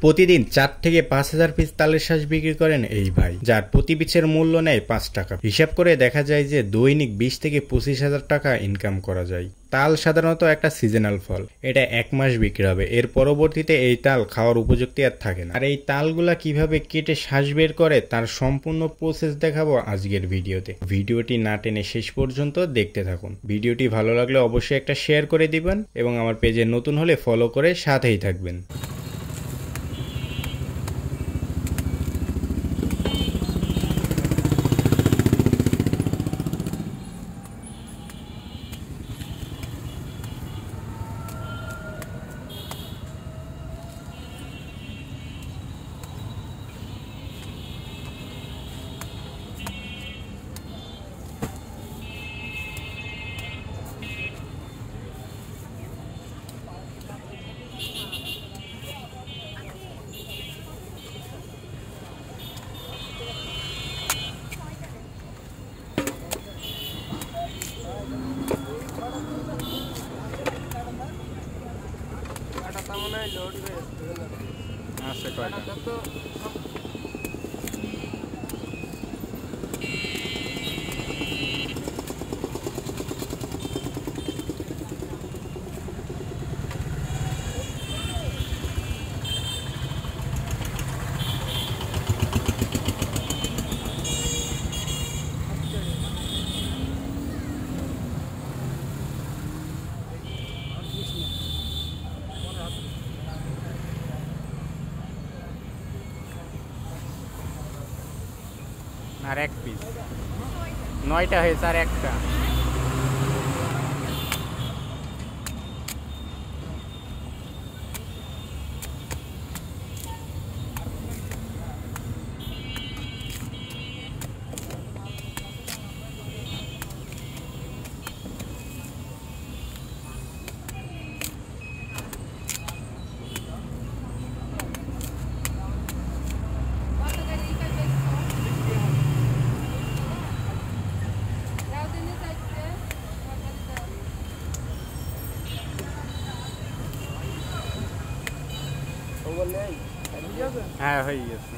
প্রতিদিন 4 থেকে 5,000 পিস তালের শাঁস বিক্রি করেন এই ভাই, যার প্রতি পিসের মূল্য নেয় 5 টাকা। হিসাব করে দেখা যায় যে দৈনিক 20 থেকে 25,000 টাকা ইনকাম করা যায়। তাল সাধারণত একটা সিজনাল ফল, এটা 1 মাস বিক্রি হবে, এর পরবর্তীতে এই তাল খাওয়ার উপযুক্ত আর থাকে না। আর এই তালগুলা কিভাবে কেটে শাঁস বের করে তার সম্পূর্ণ প্রসেস দেখাবো আজকের ভিডিওতে। ভিডিওটি না টেনে শেষ পর্যন্ত দেখতে থাকুন। ভিডিওটি ভালো লাগলে অবশ্যই একটা শেয়ার করে দিবেন এবং আমার পেজে নতুন হলে ফলো করে সাথেই থাকবেন। আচ্ছা কয়টা আর এক পিস 9টা হয়েছে আর একটা। হ্যাঁ হয়ে গেছে।